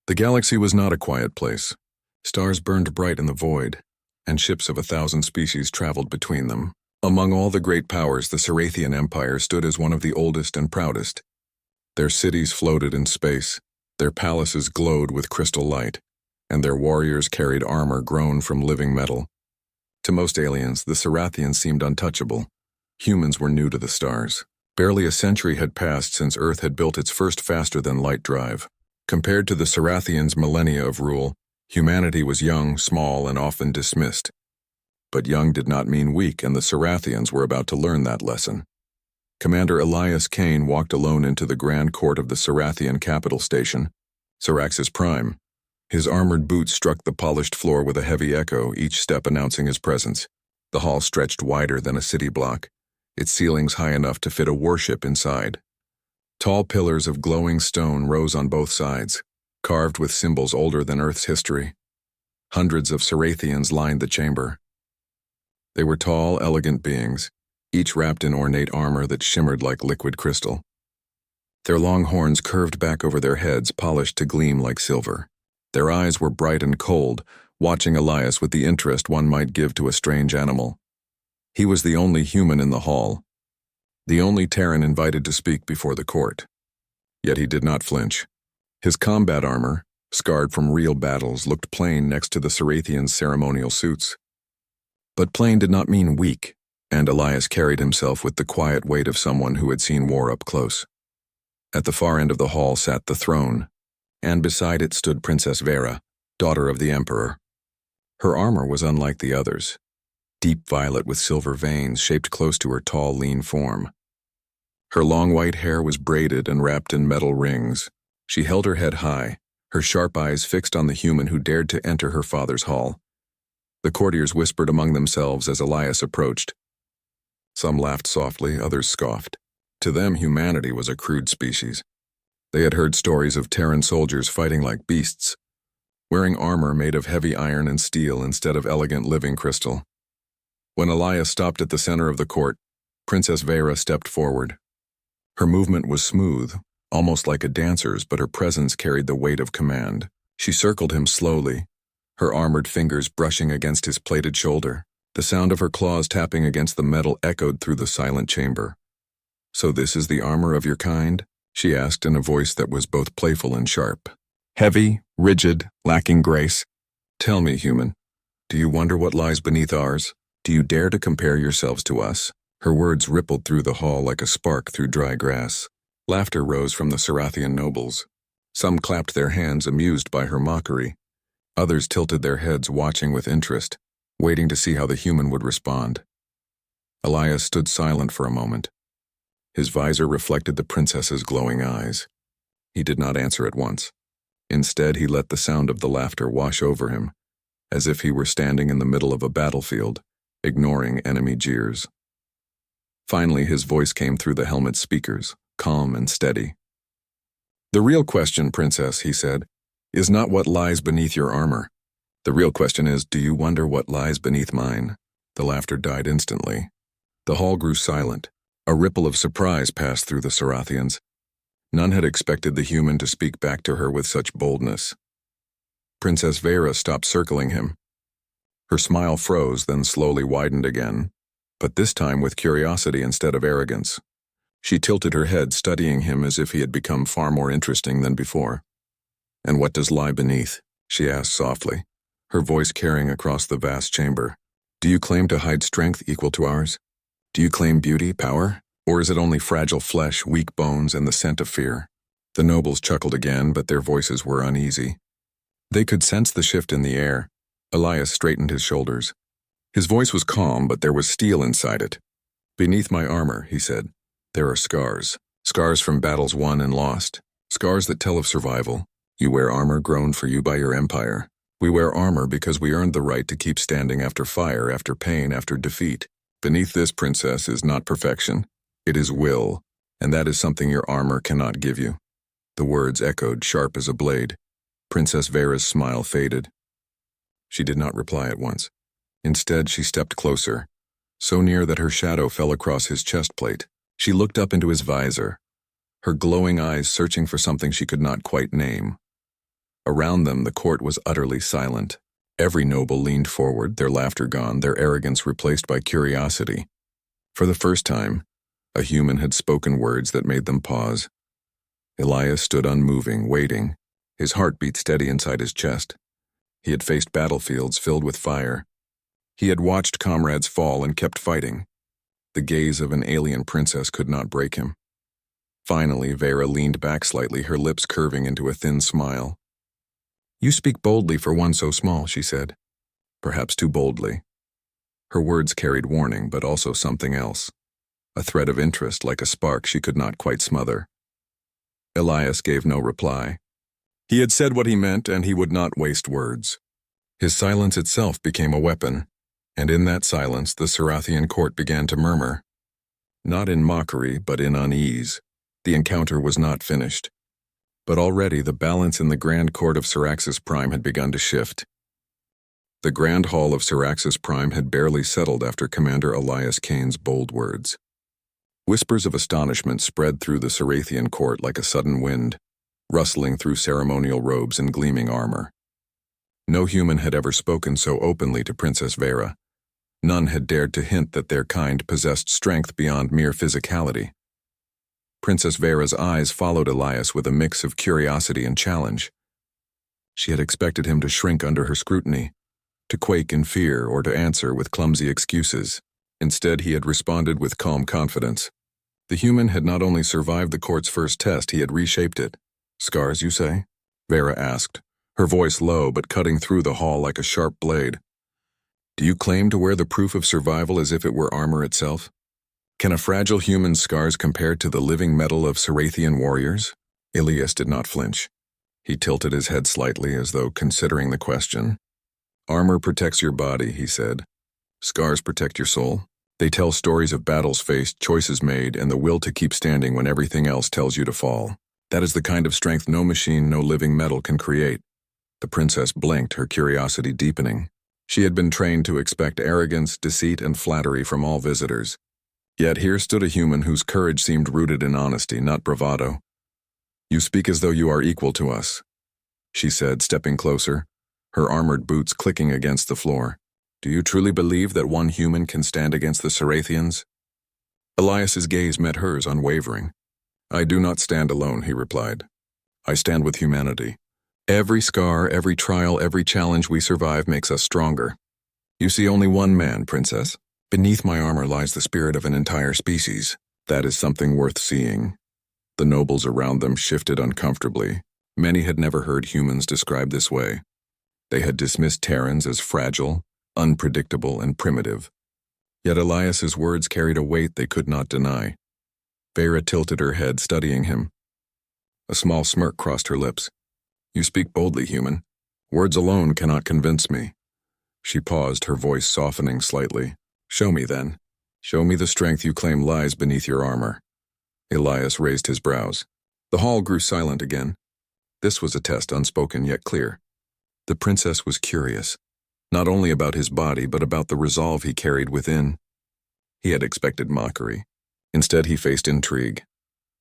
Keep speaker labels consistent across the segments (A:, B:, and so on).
A: The galaxy was not a quiet place. Stars burned bright in the void, and ships of 1,000 species traveled between them. Among all the great powers, the Cirathian Empire stood as one of the oldest and proudest. Their cities floated in space, their palaces glowed with crystal light, and their warriors carried armor grown from living metal. To most aliens, the Cirathians seemed untouchable. Humans were new to the stars. Barely a century had passed since Earth had built its first faster-than-light drive. Compared to the Cirathians' millennia of rule, humanity was young, small, and often dismissed. But young did not mean weak, and the Cirathians were about to learn that lesson. Commander Elias Kane walked alone into the grand court of the Cirathian capital station, Syraxis Prime. His armored boots struck the polished floor with a heavy echo, each step announcing his presence. The hall stretched wider than a city block, its ceilings high enough to fit a warship inside. Tall pillars of glowing stone rose on both sides, carved with symbols older than Earth's history. Hundreds of Cirathians lined the chamber. They were tall, elegant beings, each wrapped in ornate armor that shimmered like liquid crystal. Their long horns curved back over their heads, polished to gleam like silver. Their eyes were bright and cold, watching Elias with the interest one might give to a strange animal. He was the only human in the hall, the only Terran invited to speak before the court. Yet he did not flinch. His combat armor, scarred from real battles, looked plain next to the Cirathians' ceremonial suits. But plain did not mean weak, and Elias carried himself with the quiet weight of someone who had seen war up close. At the far end of the hall sat the throne, and beside it stood Princess Vera, daughter of the Emperor. Her armor was unlike the others, deep violet with silver veins shaped close to her tall, lean form. Her long white hair was braided and wrapped in metal rings. She held her head high, her sharp eyes fixed on the human who dared to enter her father's hall. The courtiers whispered among themselves as Elias approached. Some laughed softly, others scoffed. To them, humanity was a crude species. They had heard stories of Terran soldiers fighting like beasts, wearing armor made of heavy iron and steel instead of elegant living crystal. When Elias stopped at the center of the court, Princess Vera stepped forward. Her movement was smooth, almost like a dancer's, but her presence carried the weight of command. She circled him slowly, her armored fingers brushing against his plated shoulder. The sound of her claws tapping against the metal echoed through the silent chamber. "So this is the armor of your kind?" she asked in a voice that was both playful and sharp. "Heavy, rigid, lacking grace. Tell me, human, do you wonder what lies beneath ours? Do you dare to compare yourselves to us?" Her words rippled through the hall like a spark through dry grass. Laughter rose from the Cirathian nobles. Some clapped their hands, amused by her mockery. Others tilted their heads, watching with interest, waiting to see how the human would respond. Elias stood silent for a moment. His visor reflected the princess's glowing eyes. He did not answer at once. Instead, he let the sound of the laughter wash over him, as if he were standing in the middle of a battlefield, ignoring enemy jeers. Finally, his voice came through the helmet's speakers, calm and steady. "The real question, Princess," he said, "is not what lies beneath your armor. The real question is, do you wonder what lies beneath mine?" The laughter died instantly. The hall grew silent. A ripple of surprise passed through the Cirathians. None had expected the human to speak back to her with such boldness. Princess Vera stopped circling him. Her smile froze, then slowly widened again, but this time with curiosity instead of arrogance. She tilted her head, studying him as if he had become far more interesting than before. "And what does lie beneath?" she asked softly, her voice carrying across the vast chamber. "Do you claim to hide strength equal to ours? Do you claim beauty, power? Or is it only fragile flesh, weak bones, and the scent of fear?" The nobles chuckled again, but their voices were uneasy. They could sense the shift in the air. Elias straightened his shoulders. His voice was calm, but there was steel inside it. "Beneath my armor," he said, "there are scars. Scars from battles won and lost. Scars that tell of survival. You wear armor grown for you by your empire. We wear armor because we earned the right to keep standing after fire, after pain, after defeat. Beneath this, princess, is not perfection. It is will, and that is something your armor cannot give you." The words echoed, sharp as a blade. Princess Vera's smile faded. She did not reply at once. Instead, she stepped closer, so near that her shadow fell across his chest plate. She looked up into his visor, her glowing eyes searching for something she could not quite name. Around them, the court was utterly silent. Every noble leaned forward, their laughter gone, their arrogance replaced by curiosity. For the first time, a human had spoken words that made them pause. Elias stood unmoving, waiting, his heart beat steady inside his chest. He had faced battlefields filled with fire. He had watched comrades fall and kept fighting. The gaze of an alien princess could not break him. Finally, Vera leaned back slightly, her lips curving into a thin smile. "You speak boldly for one so small," she said. Perhaps too boldly. Her words carried warning, but also something else. A thread of interest, like a spark she could not quite smother. Elias gave no reply. He had said what he meant, and he would not waste words. His silence itself became a weapon, and in that silence the Sarathian court began to murmur. Not in mockery, but in unease. The encounter was not finished. But already the balance in the Grand Court of Syraxis Prime had begun to shift. The Grand Hall of Syraxis Prime had barely settled after Commander Elias Kane's bold words. Whispers of astonishment spread through the Sarathian court like a sudden wind, rustling through ceremonial robes and gleaming armor. No human had ever spoken so openly to Princess Vera. None had dared to hint that their kind possessed strength beyond mere physicality. Princess Vera's eyes followed Elias with a mix of curiosity and challenge. She had expected him to shrink under her scrutiny, to quake in fear or to answer with clumsy excuses. Instead, he had responded with calm confidence. The human had not only survived the court's first test, he had reshaped it. "Scars, you say?" Vera asked, her voice low but cutting through the hall like a sharp blade. "Do you claim to wear the proof of survival as if it were armor itself? Can a fragile human's scars compare to the living metal of Sarathian warriors?" Elias did not flinch. He tilted his head slightly as though considering the question. "Armor protects your body," he said. "Scars protect your soul. They tell stories of battles faced, choices made, and the will to keep standing when everything else tells you to fall. That is the kind of strength no machine, no living metal can create." The princess blinked, her curiosity deepening. She had been trained to expect arrogance, deceit, and flattery from all visitors. Yet here stood a human whose courage seemed rooted in honesty, not bravado. "You speak as though you are equal to us," she said, stepping closer, her armored boots clicking against the floor. "Do you truly believe that one human can stand against the Sarathians?" Elias's gaze met hers, unwavering. "I do not stand alone," he replied. "I stand with humanity. Every scar, every trial, every challenge we survive makes us stronger. You see only one man, Princess. Beneath my armor lies the spirit of an entire species. That is something worth seeing." The nobles around them shifted uncomfortably. Many had never heard humans described this way. They had dismissed Terrans as fragile, unpredictable, and primitive. Yet Elias's words carried a weight they could not deny. Vera tilted her head, studying him. A small smirk crossed her lips. "You speak boldly, human. Words alone cannot convince me." She paused, her voice softening slightly. "Show me, then. Show me the strength you claim lies beneath your armor." Elias raised his brows. The hall grew silent again. This was a test, unspoken yet clear. The princess was curious, not only about his body, but about the resolve he carried within. He had expected mockery. Instead, he faced intrigue.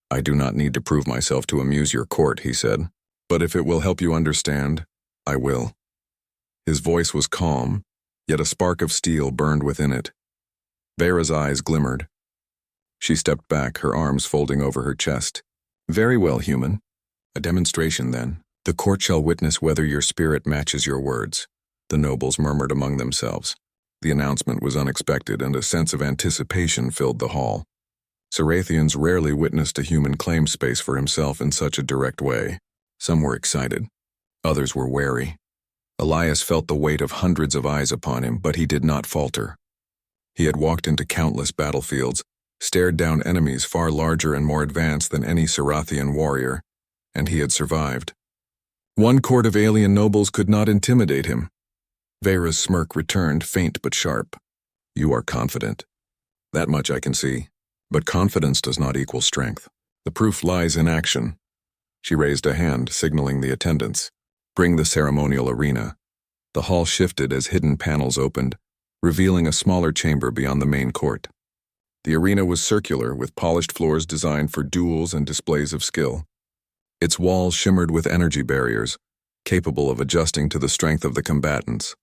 A: "I do not need to prove myself to amuse your court," he said. "But if it will help you understand, I will." His voice was calm, yet a spark of steel burned within it. Vera's eyes glimmered. She stepped back, her arms folding over her chest. "Very well, human. A demonstration, then. The court shall witness whether your spirit matches your words." The nobles murmured among themselves. The announcement was unexpected, and a sense of anticipation filled the hall. Sarathians rarely witnessed a human claim space for himself in such a direct way. Some were excited. Others were wary. Elias felt the weight of hundreds of eyes upon him, but he did not falter. He had walked into countless battlefields, stared down enemies far larger and more advanced than any Sarathian warrior, and he had survived. One court of alien nobles could not intimidate him. Vera's smirk returned, faint but sharp. "You are confident. That much I can see. But confidence does not equal strength. The proof lies in action." She raised a hand, signaling the attendants. "Bring the ceremonial arena." The hall shifted as hidden panels opened, revealing a smaller chamber beyond the main court. The arena was circular, with polished floors designed for duels and displays of skill. Its walls shimmered with energy barriers, capable of adjusting to the strength of the combatants.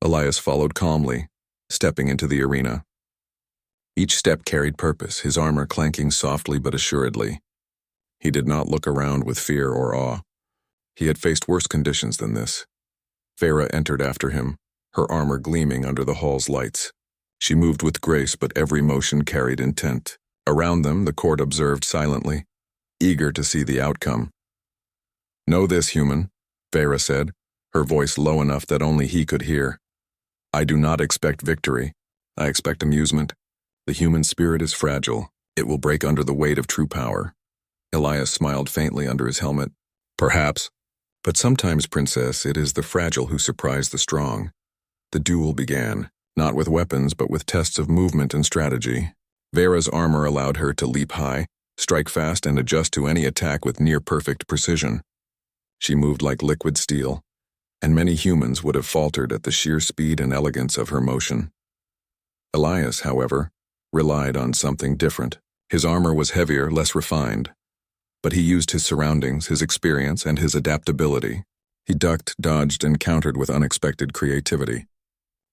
A: Elias followed calmly, stepping into the arena. Each step carried purpose, his armor clanking softly but assuredly. He did not look around with fear or awe. He had faced worse conditions than this. Vera entered after him, her armor gleaming under the hall's lights. She moved with grace, but every motion carried intent. Around them, the court observed silently, eager to see the outcome. "Know this, human," Vera said, her voice low enough that only he could hear. "I do not expect victory. I expect amusement. The human spirit is fragile. It will break under the weight of true power." Elias smiled faintly under his helmet. "Perhaps. But sometimes, princess, it is the fragile who surprise the strong." The duel began, not with weapons but with tests of movement and strategy. Vera's armor allowed her to leap high, strike fast, and adjust to any attack with near-perfect precision. She moved like liquid steel, and many humans would have faltered at the sheer speed and elegance of her motion. Elias, however, relied on something different. His armor was heavier, less refined, but he used his surroundings, his experience, and his adaptability. He ducked, dodged, and countered with unexpected creativity.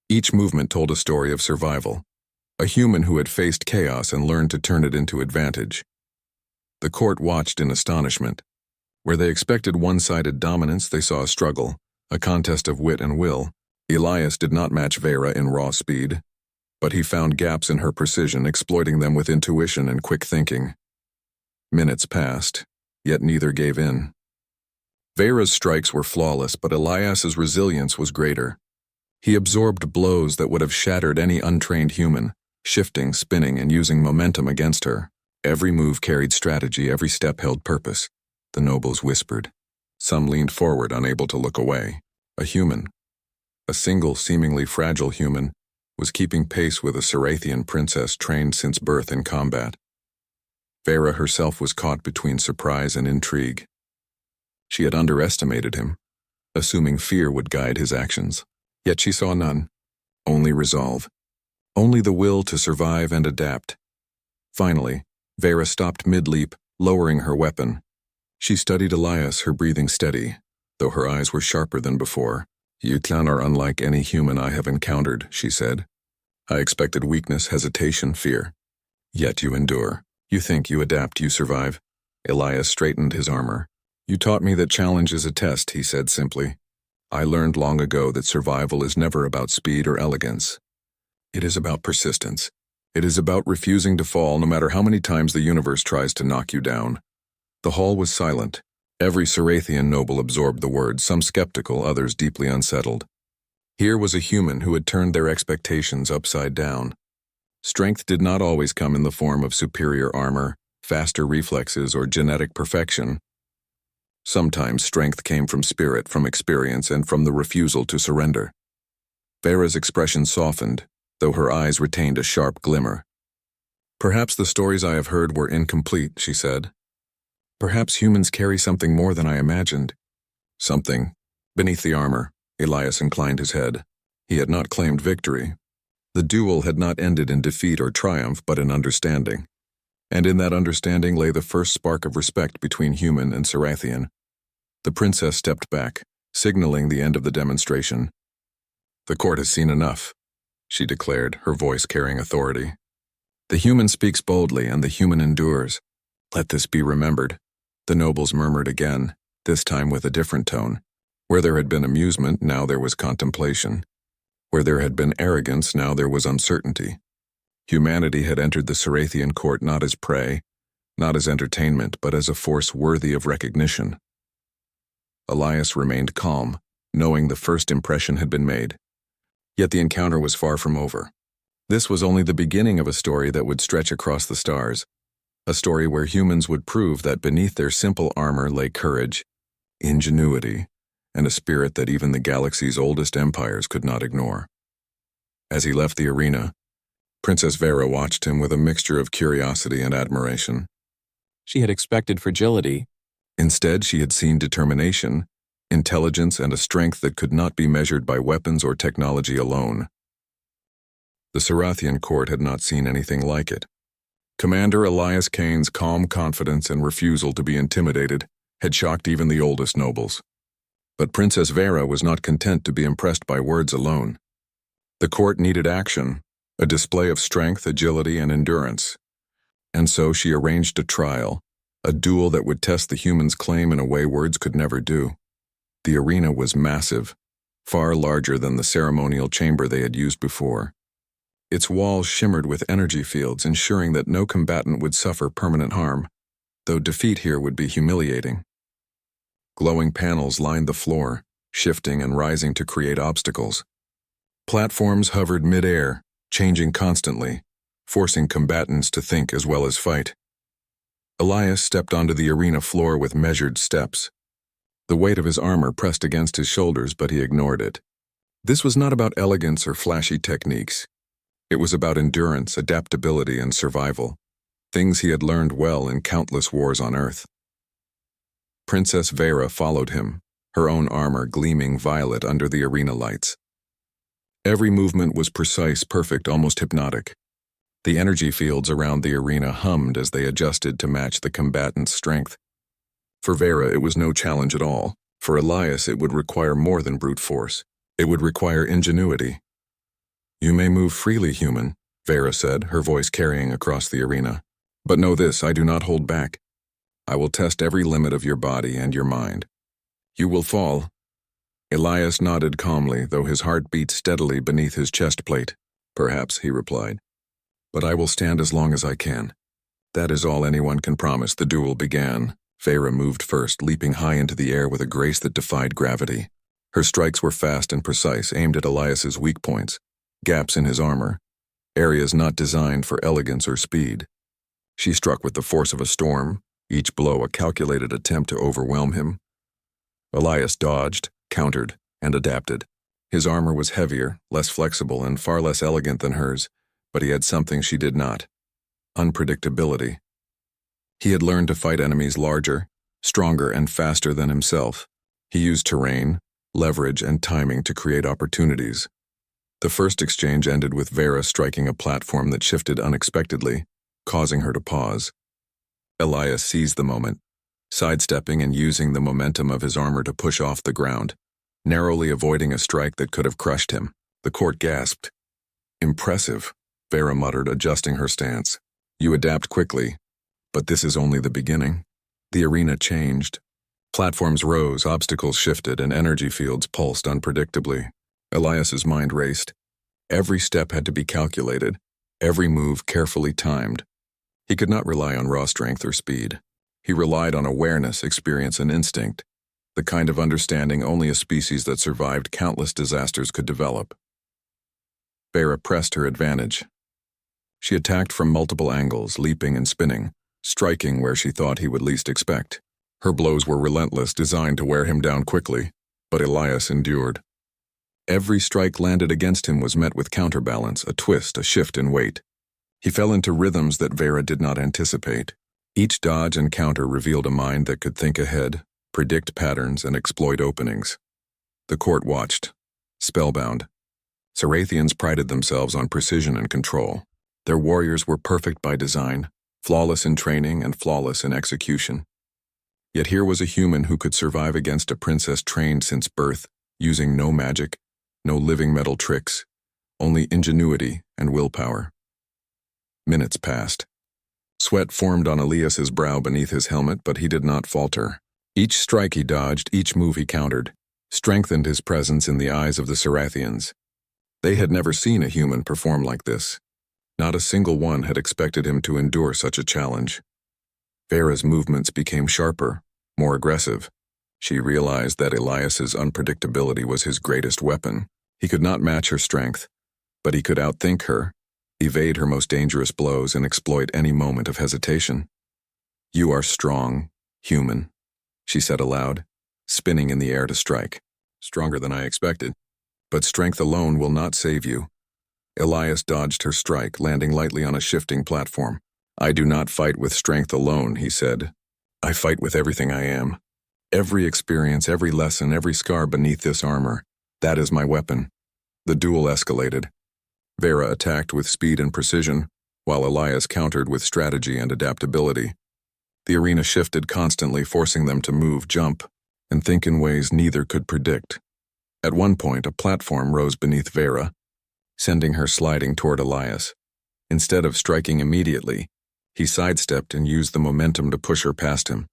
A: Each movement told a story of survival, a human who had faced chaos and learned to turn it into advantage. The court watched in astonishment. Where they expected one-sided dominance, they saw a struggle, a contest of wit and will. Elias did not match Vera in raw speed, but he found gaps in her precision, exploiting them with intuition and quick thinking. Minutes passed, yet neither gave in. Vera's strikes were flawless, but Elias's resilience was greater. He absorbed blows that would have shattered any untrained human, shifting, spinning, and using momentum against her. Every move carried strategy, every step held purpose. The nobles whispered. Some leaned forward, unable to look away. A human, a single seemingly fragile human, was keeping pace with a Cirathian princess trained since birth in combat. Vera herself was caught between surprise and intrigue. She had underestimated him, assuming fear would guide his actions. Yet she saw none, only resolve, only the will to survive and adapt. Finally, Vera stopped mid-leap, lowering her weapon. She studied Elias, her breathing steady, though her eyes were sharper than before. "You clan are unlike any human I have encountered," she said. "I expected weakness, hesitation, fear. Yet you endure. You think, you adapt, you survive." Elias straightened his armor. "You taught me that challenge is a test," he said simply. "I learned long ago that survival is never about speed or elegance. It is about persistence. It is about refusing to fall no matter how many times the universe tries to knock you down." The hall was silent. Every Cirathian noble absorbed the words, some skeptical, others deeply unsettled. Here was a human who had turned their expectations upside down. Strength did not always come in the form of superior armor, faster reflexes, or genetic perfection. Sometimes strength came from spirit, from experience, and from the refusal to surrender. Vera's expression softened, though her eyes retained a sharp glimmer. "Perhaps the stories I have heard were incomplete," she said. "Perhaps humans carry something more than I imagined." "Something." Beneath the armor, Elias inclined his head. He had not claimed victory. The duel had not ended in defeat or triumph, but in understanding. And in that understanding lay the first spark of respect between human and Cirathian. The princess stepped back, signaling the end of the demonstration. "The court has seen enough," she declared, her voice carrying authority. "The human speaks boldly, and the human endures. Let this be remembered." The nobles murmured again, this time with a different tone. Where there had been amusement, now there was contemplation. Where there had been arrogance, now there was uncertainty. Humanity had entered the Cirathian court not as prey, not as entertainment, but as a force worthy of recognition. Elias remained calm, knowing the first impression had been made. Yet the encounter was far from over. This was only the beginning of a story that would stretch across the stars. A story where humans would prove that beneath their simple armor lay courage, ingenuity, and a spirit that even the galaxy's oldest empires could not ignore. As he left the arena, Princess Vera watched him with a mixture of curiosity and admiration.
B: She had expected fragility.
A: Instead, she had seen determination, intelligence, and a strength that could not be measured by weapons or technology alone. The Cirathian court had not seen anything like it. Commander Elias Kane's calm confidence and refusal to be intimidated had shocked even the oldest nobles. But Princess Vera was not content to be impressed by words alone. The court needed action, a display of strength, agility, and endurance. And so she arranged a trial, a duel that would test the humans' claim in a way words could never do. The arena was massive, far larger than the ceremonial chamber they had used before. Its walls shimmered with energy fields, ensuring that no combatant would suffer permanent harm, though defeat here would be humiliating. Glowing panels lined the floor, shifting and rising to create obstacles. Platforms hovered mid-air, changing constantly, forcing combatants to think as well as fight. Elias stepped onto the arena floor with measured steps. The weight of his armor pressed against his shoulders, but he ignored it. This was not about elegance or flashy techniques. It was about endurance, adaptability, and survival, things he had learned well in countless wars on Earth. Princess Vera followed him, her own armor gleaming violet under the arena lights. Every movement was precise, perfect, almost hypnotic. The energy fields around the arena hummed as they adjusted to match the combatant's strength. For Vera, it was no challenge at all. For Elias, it would require more than brute force. It would require ingenuity. "You may move freely, human," Vera said, her voice carrying across the arena. "But know this, I do not hold back. I will test every limit of your body and your mind. You will fall." Elias nodded calmly, though his heart beat steadily beneath his chest plate. "Perhaps," he replied. "But I will stand as long as I can. That is all anyone can promise." The duel began. Vera moved first, leaping high into the air with a grace that defied gravity. Her strikes were fast and precise, aimed at Elias's weak points, gaps in his armor, areas not designed for elegance or speed. She struck with the force of a storm, each blow a calculated attempt to overwhelm him. Elias dodged, countered, and adapted. His armor was heavier, less flexible, and far less elegant than hers, but he had something she did not: unpredictability. He had learned to fight enemies larger, stronger, and faster than himself. He used terrain, leverage, and timing to create opportunities. The first exchange ended with Vera striking a platform that shifted unexpectedly, causing her to pause. Elias seized the moment, sidestepping and using the momentum of his armor to push off the ground, narrowly avoiding a strike that could have crushed him. The court gasped. "Impressive," Vera muttered, adjusting her stance. "You adapt quickly, but this is only the beginning." The arena changed. Platforms rose, obstacles shifted, and energy fields pulsed unpredictably. Elias's mind raced. Every step had to be calculated, every move carefully timed. He could not rely on raw strength or speed. He relied on awareness, experience, and instinct, the kind of understanding only a species that survived countless disasters could develop. Vera pressed her advantage. She attacked from multiple angles, leaping and spinning, striking where she thought he would least expect. Her blows were relentless, designed to wear him down quickly, but Elias endured. Every strike landed against him was met with counterbalance, a twist, a shift in weight. He fell into rhythms that Vera did not anticipate. Each dodge and counter revealed a mind that could think ahead, predict patterns, and exploit openings. The court watched, spellbound. Cirathians prided themselves on precision and control. Their warriors were perfect by design, flawless in training and flawless in execution. Yet here was a human who could survive against a princess trained since birth, using no magic, no living metal tricks, only ingenuity and willpower. Minutes passed. Sweat formed on Elias's brow beneath his helmet, but he did not falter. Each strike he dodged, each move he countered, strengthened his presence in the eyes of the Cirathians. They had never seen a human perform like this. Not a single one had expected him to endure such a challenge. Vera's movements became sharper, more aggressive. She realized that Elias's unpredictability was his greatest weapon. He could not match her strength, but he could outthink her, evade her most dangerous blows, and exploit any moment of hesitation. "You are strong, human," she said aloud, spinning in the air to strike. "Stronger than I expected. But strength alone will not save you." Elias dodged her strike, landing lightly on a shifting platform. "I do not fight with strength alone," he said. "I fight with everything I am. Every experience, every lesson, every scar beneath this armor. That is my weapon." The duel escalated. Vera attacked with speed and precision, while Elias countered with strategy and adaptability. The arena shifted constantly, forcing them to move, jump, and think in ways neither could predict. At one point, a platform rose beneath Vera, sending her sliding toward Elias. Instead of striking immediately, he sidestepped and used the momentum to push her past him,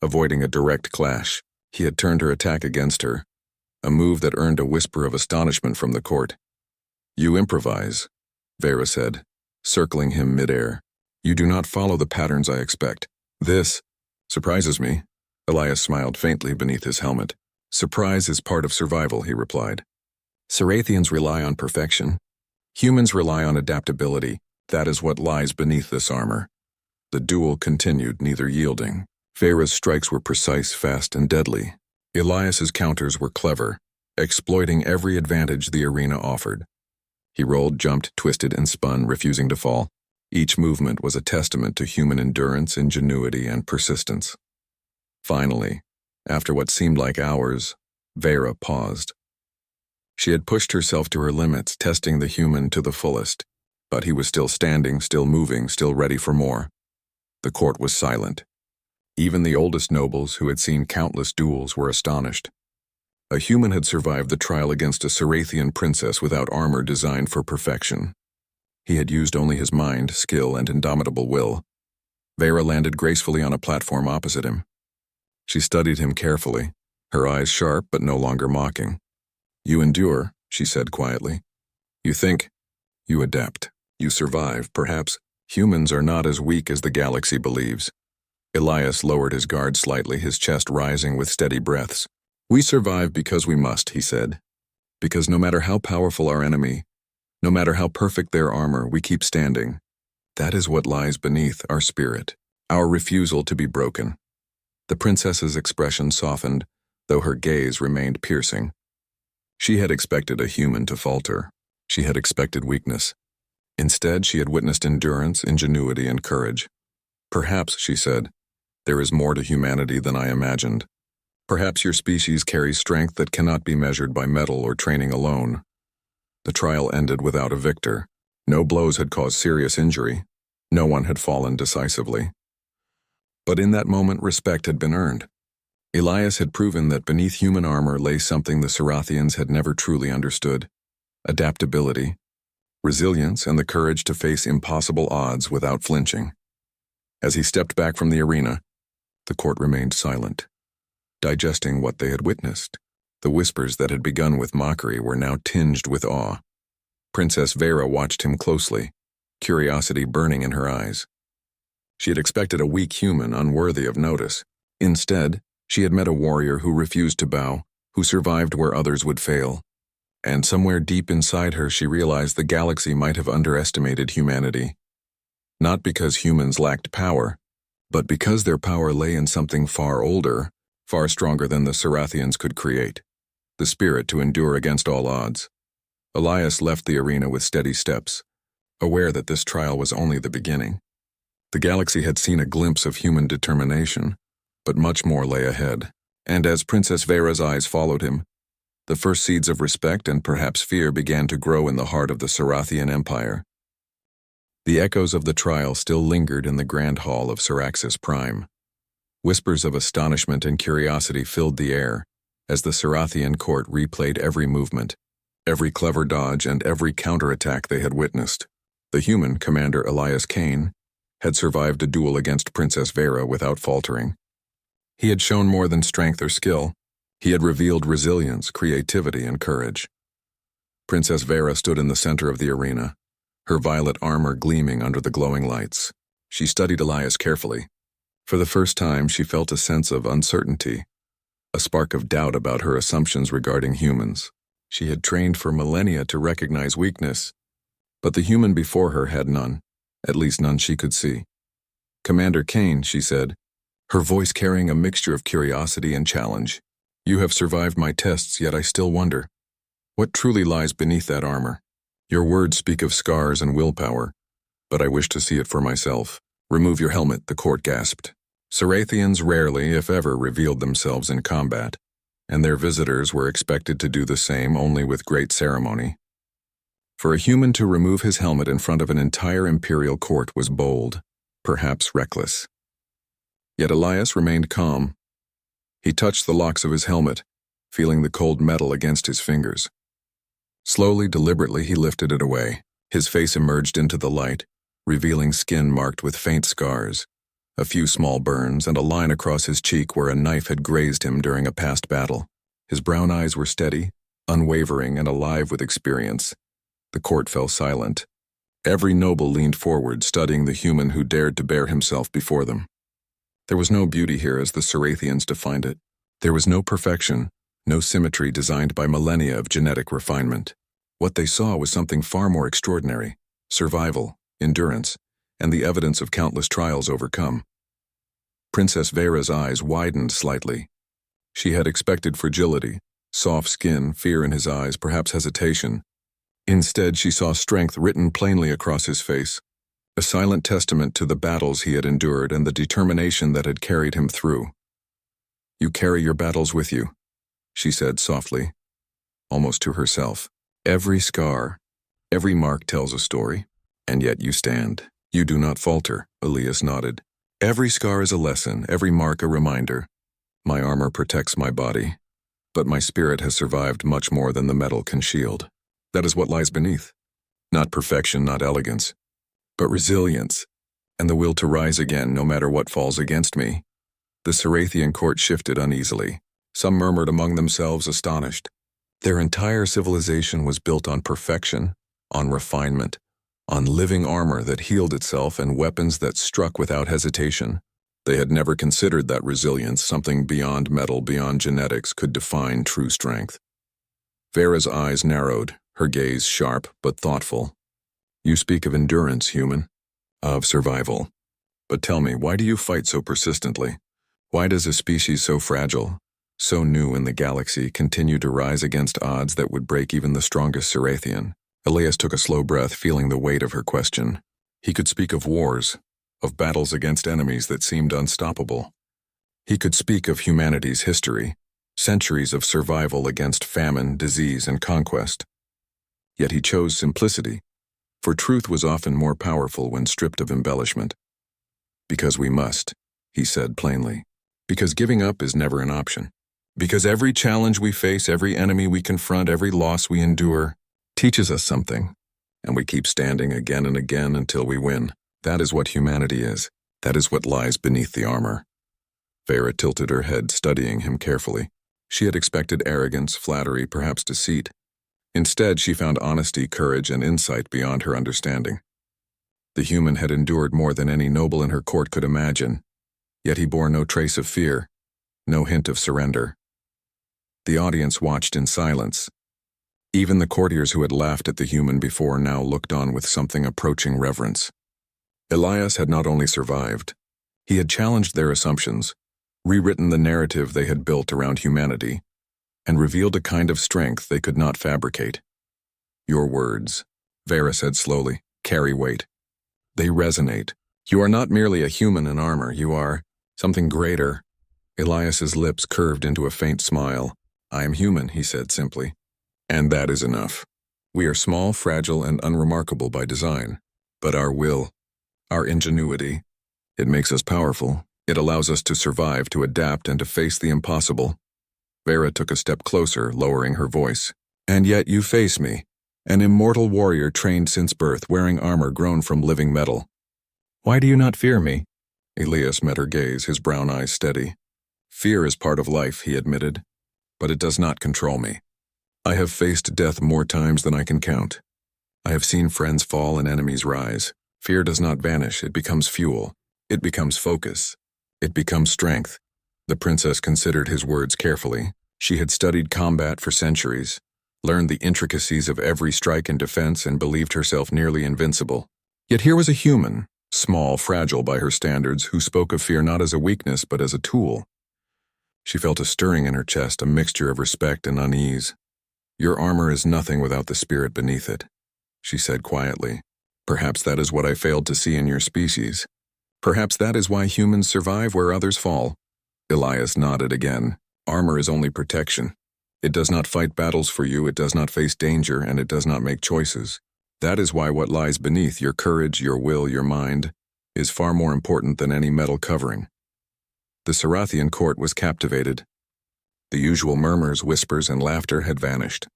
A: avoiding a direct clash. He had turned her attack against her, a move that earned a whisper of astonishment from the court. "You improvise," Vera said, circling him midair. "You do not follow the patterns I expect. This surprises me." Elias smiled faintly beneath his helmet. "Surprise is part of survival," he replied. "Cirathians rely on perfection. Humans rely on adaptability. That is what lies beneath this armor." The duel continued, neither yielding. Vera's strikes were precise, fast, and deadly. Elias's counters were clever, exploiting every advantage the arena offered. He rolled, jumped, twisted, and spun, refusing to fall. Each movement was a testament to human endurance, ingenuity, and persistence. Finally, after what seemed like hours, Vera paused. She had pushed herself to her limits, testing the human to the fullest, but he was still standing, still moving, still ready for more. The court was silent. Even the oldest nobles, who had seen countless duels, were astonished. A human had survived the trial against a Cirathian princess without armor designed for perfection. He had used only his mind, skill, and indomitable will. Vera landed gracefully on a platform opposite him. She studied him carefully, her eyes sharp but no longer mocking. "You endure," she said quietly. "You think. You adapt. You survive. Perhaps humans are not as weak as the galaxy believes." Elias lowered his guard slightly, his chest rising with steady breaths. "We survive because we must," he said. "Because no matter how powerful our enemy, no matter how perfect their armor, we keep standing. That is what lies beneath our spirit, our refusal to be broken." The princess's expression softened, though her gaze remained piercing. She had expected a human to falter. She had expected weakness. Instead, she had witnessed endurance, ingenuity, and courage. "Perhaps," she said, "there is more to humanity than I imagined. Perhaps your species carries strength that cannot be measured by metal or training alone." The trial ended without a victor. No blows had caused serious injury. No one had fallen decisively. But in that moment, respect had been earned. Elias had proven that beneath human armor lay something the Cirathians had never truly understood: adaptability, resilience, and the courage to face impossible odds without flinching. As he stepped back from the arena, the court remained silent, digesting what they had witnessed. The whispers that had begun with mockery were now tinged with awe. Princess Vera watched him closely, curiosity burning in her eyes. She had expected a weak human unworthy of notice. Instead, she had met a warrior who refused to bow, who survived where others would fail. And somewhere deep inside her, she realized the galaxy might have underestimated humanity. Not because humans lacked power, but because their power lay in something far older, far stronger than the Cirathians could create: the spirit to endure against all odds. Elias left the arena with steady steps, aware that this trial was only the beginning. The galaxy had seen a glimpse of human determination, but much more lay ahead. And as Princess Vera's eyes followed him, the first seeds of respect and perhaps fear began to grow in the heart of the Cirathian Empire. The echoes of the trial still lingered in the grand hall of Syraxis Prime. Whispers of astonishment and curiosity filled the air as the Cirathian court replayed every movement, every clever dodge, and every counterattack they had witnessed. The human, Commander Elias Kane, had survived a duel against Princess Vera without faltering. He had shown more than strength or skill. He had revealed resilience, creativity, and courage. Princess Vera stood in the center of the arena, her violet armor gleaming under the glowing lights. She studied Elias carefully. For the first time, she felt a sense of uncertainty, a spark of doubt about her assumptions regarding humans. She had trained for millennia to recognize weakness, but the human before her had none, at least none she could see. "Commander Kane," she said, her voice carrying a mixture of curiosity and challenge, "you have survived my tests, yet I still wonder, what truly lies beneath that armor? Your words speak of scars and willpower, but I wish to see it for myself." "Remove your helmet," the court gasped. Cirathians rarely, if ever, revealed themselves in combat, and their visitors were expected to do the same only with great ceremony. For a human to remove his helmet in front of an entire imperial court was bold, perhaps reckless. Yet Elias remained calm. He touched the locks of his helmet, feeling the cold metal against his fingers. Slowly, deliberately, he lifted it away. His face emerged into the light, revealing skin marked with faint scars, a few small burns, and a line across his cheek where a knife had grazed him during a past battle. His brown eyes were steady, unwavering, and alive with experience. The court fell silent. Every noble leaned forward, studying the human who dared to bare himself before them. There was no beauty here as the Cirathians defined it. There was no perfection, no symmetry designed by millennia of genetic refinement. What they saw was something far more extraordinary: survival, endurance, and the evidence of countless trials overcome. Princess Vera's eyes widened slightly. She had expected fragility, soft skin, fear in his eyes, perhaps hesitation. Instead, she saw strength written plainly across his face, a silent testament to the battles he had endured and the determination that had carried him through. "You carry your battles with you," she said softly, almost to herself. "Every scar, every mark tells a story, and yet you stand. You do not falter." Elias nodded. "Every scar is a lesson, every mark a reminder. My armor protects my body, but my spirit has survived much more than the metal can shield. That is what lies beneath. Not perfection, not elegance, but resilience, and the will to rise again no matter what falls against me." The Cirathian court shifted uneasily. Some murmured among themselves, astonished. Their entire civilization was built on perfection, on refinement, on living armor that healed itself and weapons that struck without hesitation. They had never considered that resilience, something beyond metal, beyond genetics, could define true strength. Vera's eyes narrowed, her gaze sharp but thoughtful. "You speak of endurance, human, of survival. But tell me, why do you fight so persistently? Why does a species so fragile, so new in the galaxy, continue to rise against odds that would break even the strongest Cirathian?" Elias took a slow breath, feeling the weight of her question. He could speak of wars, of battles against enemies that seemed unstoppable. He could speak of humanity's history, centuries of survival against famine, disease, and conquest. Yet he chose simplicity, for truth was often more powerful when stripped of embellishment. "Because we must," he said plainly. "Because giving up is never an option. Because every challenge we face, every enemy we confront, every loss we endure, teaches us something, and we keep standing again and again until we win. That is what humanity is. That is what lies beneath the armor." Vera tilted her head, studying him carefully. She had expected arrogance, flattery, perhaps deceit. Instead, she found honesty, courage, and insight beyond her understanding. The human had endured more than any noble in her court could imagine, yet he bore no trace of fear, no hint of surrender. The audience watched in silence. Even the courtiers who had laughed at the human before now looked on with something approaching reverence. Elias had not only survived, he had challenged their assumptions, rewritten the narrative they had built around humanity, and revealed a kind of strength they could not fabricate. "Your words," Vera said slowly, "carry weight. They resonate. You are not merely a human in armor, you are something greater." Elias's lips curved into a faint smile. "I am human," he said simply. "And that is enough. We are small, fragile, and unremarkable by design. But our will, our ingenuity, it makes us powerful. It allows us to survive, to adapt, and to face the impossible." Vera took a step closer, lowering her voice. "And yet you face me, an immortal warrior trained since birth, wearing armor grown from living metal. Why do you not fear me?" Elias met her gaze, his brown eyes steady. "Fear is part of life," he admitted, "but it does not control me. I have faced death more times than I can count. I have seen friends fall and enemies rise. Fear does not vanish, it becomes fuel. It becomes focus. It becomes strength." The princess considered his words carefully. She had studied combat for centuries, learned the intricacies of every strike and defense, and believed herself nearly invincible. Yet here was a human, small, fragile by her standards, who spoke of fear not as a weakness but as a tool. She felt a stirring in her chest, a mixture of respect and unease. "Your armor is nothing without the spirit beneath it," she said quietly. "Perhaps that is what I failed to see in your species. Perhaps that is why humans survive where others fall." Elias nodded again. "Armor is only protection. It does not fight battles for you, it does not face danger, and it does not make choices. That is why what lies beneath, your courage, your will, your mind, is far more important than any metal covering." The Cirathian court was captivated. The usual murmurs, whispers, and laughter had vanished.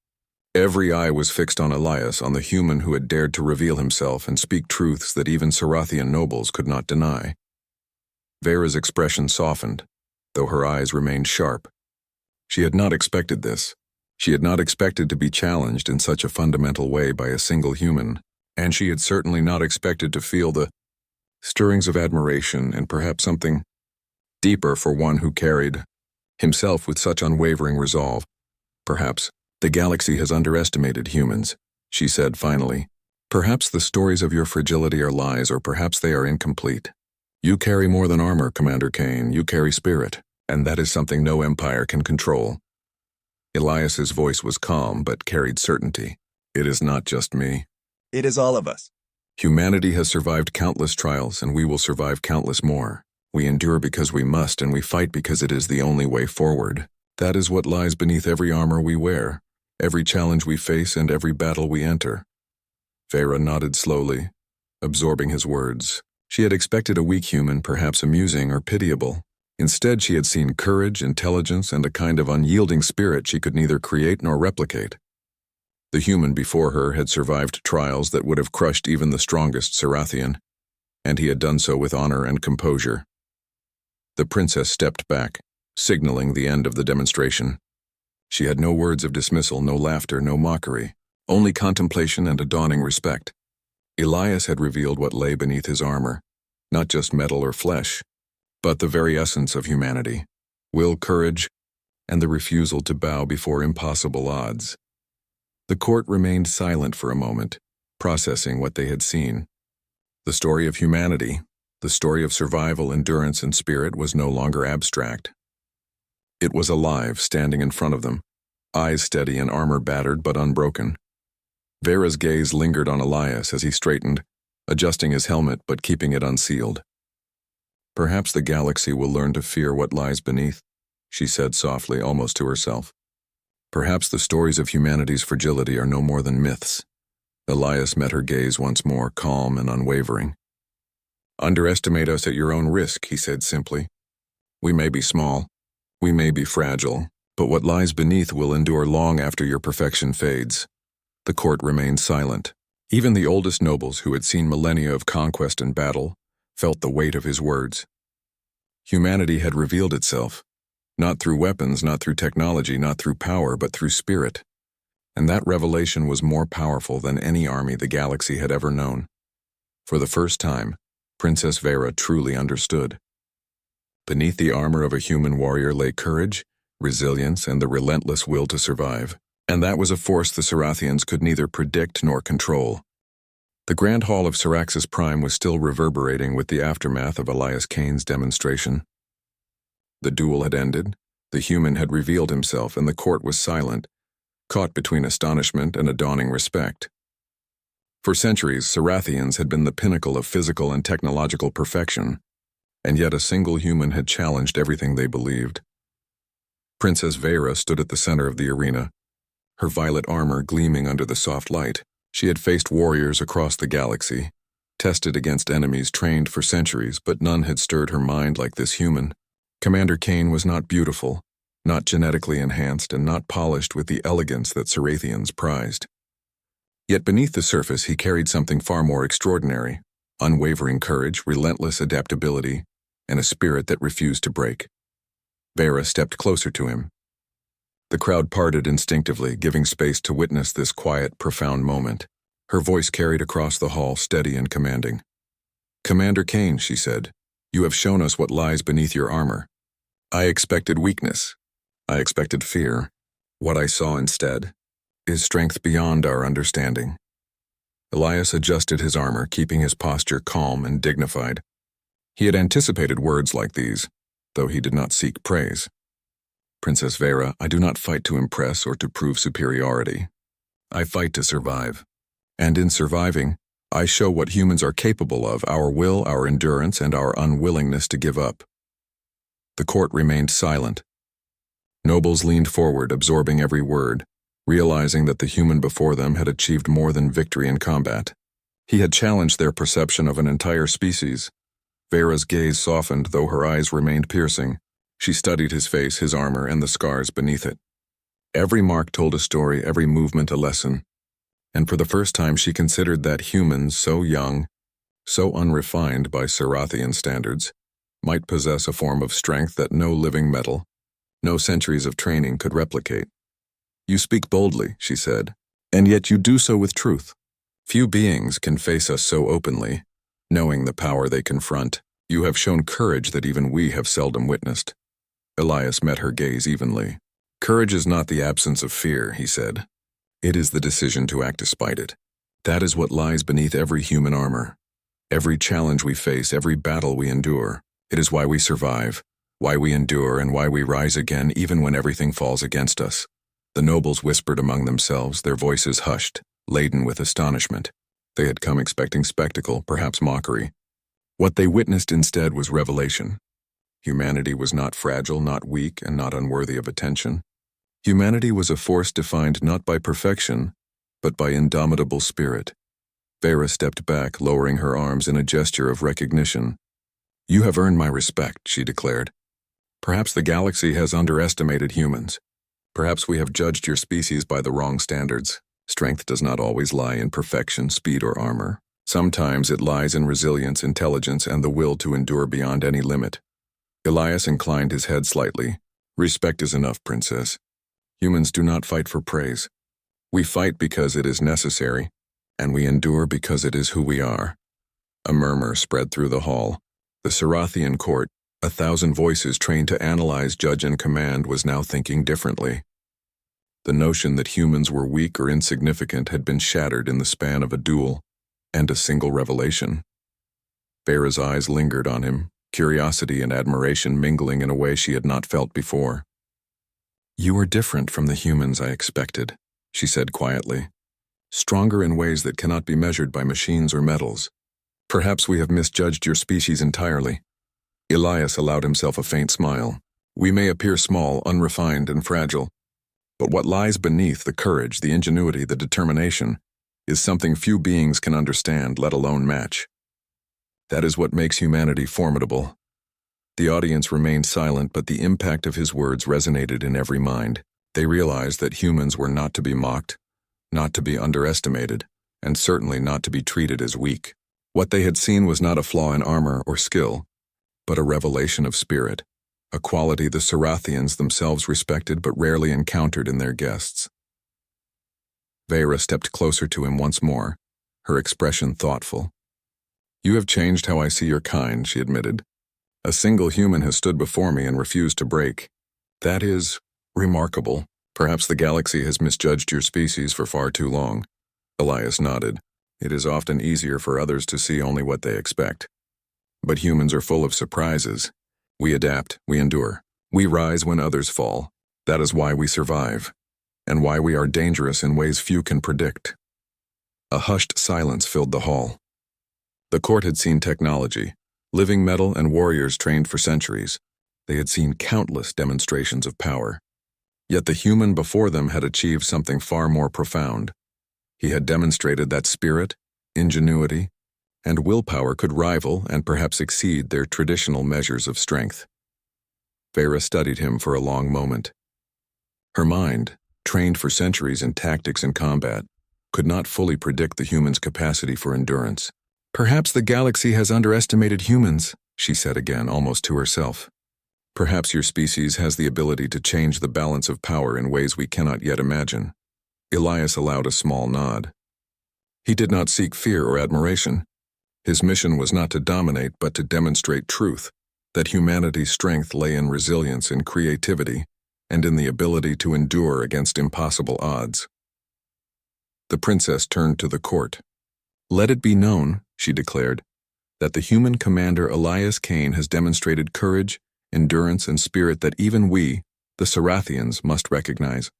A: Every eye was fixed on Elias, on the human who had dared to reveal himself and speak truths that even Sarathian nobles could not deny. Vera's expression softened, though her eyes remained sharp. She had not expected this. She had not expected to be challenged in such a fundamental way by a single human, and she had certainly not expected to feel the stirrings of admiration and perhaps something deeper for one who carried himself with such unwavering resolve. Perhaps the galaxy has underestimated humans, she said finally. Perhaps the stories of your fragility are lies, or perhaps they are incomplete. You carry more than armor, Commander Kane. You carry spirit, and that is something no empire can control. Elias's voice was calm but carried certainty. It is not just me.
C: It is all of us.
A: Humanity has survived countless trials, and we will survive countless more. We endure because we must, and we fight because it is the only way forward. That is what lies beneath every armor we wear, every challenge we face, and every battle we enter. Vera nodded slowly, absorbing his words. She had expected a weak human, perhaps amusing or pitiable. Instead, she had seen courage, intelligence, and a kind of unyielding spirit she could neither create nor replicate. The human before her had survived trials that would have crushed even the strongest Sarathian, and he had done so with honor and composure. The princess stepped back, signaling the end of the demonstration. She had no words of dismissal, no laughter, no mockery, only contemplation and a dawning respect. Elias had revealed what lay beneath his armor, not just metal or flesh, but the very essence of humanity: will, courage, and the refusal to bow before impossible odds. The court remained silent for a moment, processing what they had seen. The story of humanity, the story of survival, endurance, and spirit, was no longer abstract. It was alive, standing in front of them, eyes steady and armor battered but unbroken. Vera's gaze lingered on Elias as he straightened, adjusting his helmet but keeping it unsealed. Perhaps the galaxy will learn to fear what lies beneath, she said softly, almost to herself. Perhaps the stories of humanity's fragility are no more than myths. Elias met her gaze once more, calm and unwavering. Underestimate us at your own risk, he said simply. We may be small, we may be fragile, but what lies beneath will endure long after your perfection fades. The court remained silent. Even the oldest nobles, who had seen millennia of conquest and battle, felt the weight of his words. Humanity had revealed itself, not through weapons, not through technology, not through power, but through spirit. And that revelation was more powerful than any army the galaxy had ever known. For the first time, Princess Vera truly understood. Beneath the armor of a human warrior lay courage, resilience, and the relentless will to survive. And that was a force the Sarathians could neither predict nor control. The Grand Hall of Syraxis Prime was still reverberating with the aftermath of Elias Kane's demonstration. The duel had ended, the human had revealed himself, and the court was silent, caught between astonishment and a dawning respect. For centuries, Sarathians had been the pinnacle of physical and technological perfection, and yet a single human had challenged everything they believed. Princess Vera stood at the center of the arena, her violet armor gleaming under the soft light. She had faced warriors across the galaxy, tested against enemies trained for centuries, but none had stirred her mind like this human. Commander Kane was not beautiful, not genetically enhanced, and not polished with the elegance that Sarathians prized. Yet beneath the surface he carried something far more extraordinary: unwavering courage, relentless adaptability, and a spirit that refused to break. Vera stepped closer to him. The crowd parted instinctively, giving space to witness this quiet, profound moment. Her voice carried across the hall, steady and commanding. "Commander Kane," she said, "you have shown us what lies beneath your armor. I expected weakness. I expected fear. What I saw instead is strength beyond our understanding." Elias adjusted his armor, keeping his posture calm and dignified. He had anticipated words like these, though he did not seek praise. "Princess Vera, I do not fight to impress or to prove superiority. I fight to survive. And in surviving, I show what humans are capable of: our will, our endurance, and our unwillingness to give up." The court remained silent. Nobles leaned forward, absorbing every word, realizing that the human before them had achieved more than victory in combat. He had challenged their perception of an entire species. Vera's gaze softened, though her eyes remained piercing. She studied his face, his armor, and the scars beneath it. Every mark told a story, every movement a lesson. And for the first time she considered that humans so young, so unrefined by Sarathian standards, might possess a form of strength that no living metal, no centuries of training could replicate. "You speak boldly," she said, "and yet you do so with truth. Few beings can face us so openly, knowing the power they confront. You have shown courage that even we have seldom witnessed." Elias met her gaze evenly. "Courage is not the absence of fear," he said. "It is the decision to act despite it. That is what lies beneath every human armor. Every challenge we face, every battle we endure. It is why we survive, why we endure, and why we rise again even when everything falls against us." The nobles whispered among themselves, their voices hushed, laden with astonishment. They had come expecting spectacle, perhaps mockery. What they witnessed instead was revelation. Humanity was not fragile, not weak, and not unworthy of attention. Humanity was a force defined not by perfection, but by indomitable spirit. Vera stepped back, lowering her arms in a gesture of recognition. "You have earned my respect," she declared. "Perhaps the galaxy has underestimated humans. Perhaps we have judged your species by the wrong standards. Strength does not always lie in perfection, speed, or armor. Sometimes it lies in resilience, intelligence, and the will to endure beyond any limit." Elias inclined his head slightly. "Respect is enough, Princess. Humans do not fight for praise. We fight because it is necessary, and we endure because it is who we are." A murmur spread through the hall. The Sarathian court, 1,000 voices trained to analyze, judge, and command, was now thinking differently. The notion that humans were weak or insignificant had been shattered in the span of a duel and a single revelation. Vera's eyes lingered on him, curiosity and admiration mingling in a way she had not felt before. "You are different from the humans I expected," she said quietly. "Stronger in ways that cannot be measured by machines or metals. Perhaps we have misjudged your species entirely." Elias allowed himself a faint smile. "We may appear small, unrefined, and fragile, but what lies beneath, the courage, the ingenuity, the determination, is something few beings can understand, let alone match. That is what makes humanity formidable." The audience remained silent, but the impact of his words resonated in every mind. They realized that humans were not to be mocked, not to be underestimated, and certainly not to be treated as weak. What they had seen was not a flaw in armor or skill, but a revelation of spirit, a quality the Sarathians themselves respected but rarely encountered in their guests. Vera stepped closer to him once more, her expression thoughtful. "You have changed how I see your kind," she admitted. "A single human has stood before me and refused to break. That is remarkable. Perhaps the galaxy has misjudged your species for far too long." Elias nodded. "It is often easier for others to see only what they expect. But humans are full of surprises. We adapt, we endure. We rise when others fall. That is why we survive, and why we are dangerous in ways few can predict." A hushed silence filled the hall. The court had seen technology, living metal, and warriors trained for centuries. They had seen countless demonstrations of power. Yet the human before them had achieved something far more profound. He had demonstrated that spirit, ingenuity, and willpower could rival and perhaps exceed their traditional measures of strength. Vera studied him for a long moment. Her mind, trained for centuries in tactics and combat, could not fully predict the human's capacity for endurance. "Perhaps the galaxy has underestimated humans," she said again, almost to herself. "Perhaps your species has the ability to change the balance of power in ways we cannot yet imagine." Elias allowed a small nod. He did not seek fear or admiration. His mission was not to dominate, but to demonstrate truth, that humanity's strength lay in resilience, in creativity, and in the ability to endure against impossible odds. The princess turned to the court. "Let it be known," she declared, "that the human commander Elias Kane has demonstrated courage, endurance, and spirit that even we, the Sarathians, must recognize.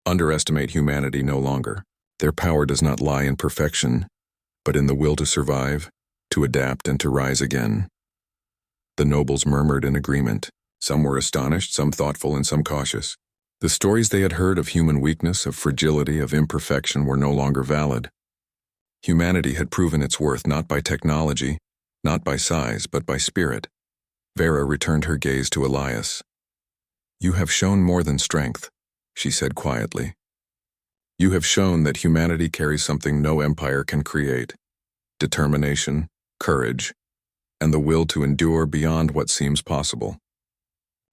A: Underestimate humanity no longer. Their power does not lie in perfection, but in the will to survive, to adapt, and to rise again." The nobles murmured in agreement. Some were astonished, some thoughtful, and some cautious. The stories they had heard of human weakness, of fragility, of imperfection were no longer valid. Humanity had proven its worth not by technology, not by size, but by spirit. Vera returned her gaze to Elias. "You have shown more than strength," she said quietly. "You have shown that humanity carries something no empire can create: determination, courage, and the will to endure beyond what seems possible."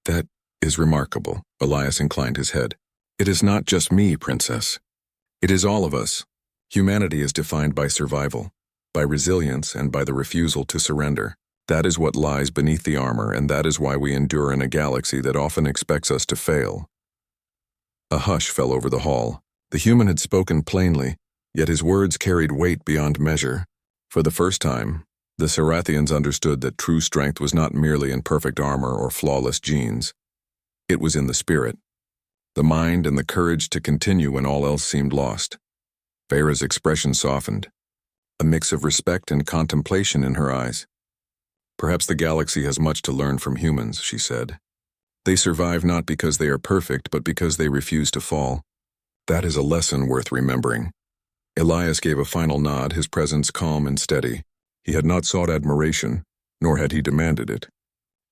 A: "That is remarkable," Elias inclined his head. "It is not just me, Princess. It is all of us. Humanity is defined by survival, by resilience, and by the refusal to surrender. That is what lies beneath the armor, and that is why we endure in a galaxy that often expects us to fail." A hush fell over the hall. The human had spoken plainly, yet his words carried weight beyond measure. For the first time, the Sarathians understood that true strength was not merely in perfect armor or flawless genes. It was in the spirit, the mind, and the courage to continue when all else seemed lost. Vera's expression softened, a mix of respect and contemplation in her eyes. "Perhaps the galaxy has much to learn from humans," she said. "They survive not because they are perfect, but because they refuse to fall. That is a lesson worth remembering." Elias gave a final nod, his presence calm and steady. He had not sought admiration, nor had he demanded it.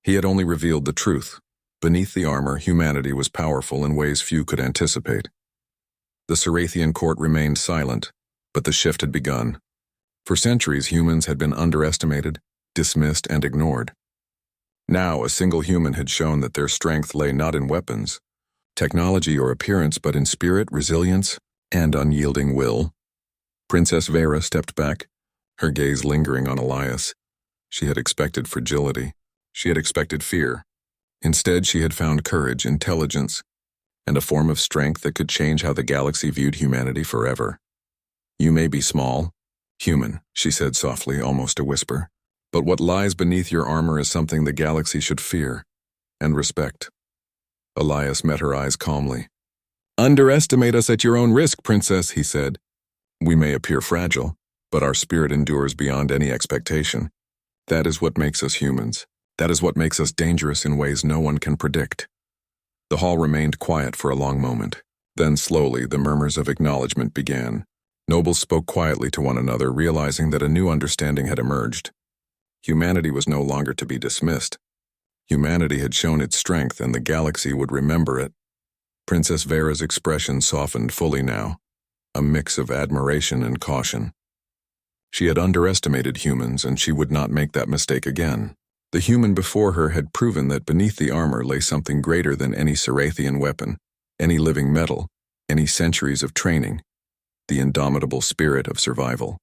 A: He had only revealed the truth. Beneath the armor, humanity was powerful in ways few could anticipate. The Sarathian court remained silent, but the shift had begun. For centuries, humans had been underestimated, dismissed, and ignored. Now, a single human had shown that their strength lay not in weapons, technology, or appearance, but in spirit, resilience, and unyielding will. Princess Vera stepped back, her gaze lingering on Elias. She had expected fragility. She had expected fear. Instead, she had found courage, intelligence, and a form of strength that could change how the galaxy viewed humanity forever. "You may be small, human," she said softly, almost a whisper, "but what lies beneath your armor is something the galaxy should fear and respect." Elias met her eyes calmly. "Underestimate us at your own risk, Princess," he said. "We may appear fragile, but our spirit endures beyond any expectation. That is what makes us humans. That is what makes us dangerous in ways no one can predict." The hall remained quiet for a long moment. Then slowly the murmurs of acknowledgement began. Nobles spoke quietly to one another, realizing that a new understanding had emerged. Humanity was no longer to be dismissed. Humanity had shown its strength, and the galaxy would remember it. Princess Vera's expression softened fully now, a mix of admiration and caution. She had underestimated humans, and she would not make that mistake again. The human before her had proven that beneath the armor lay something greater than any Sarathian weapon, any living metal, any centuries of training: the indomitable spirit of survival.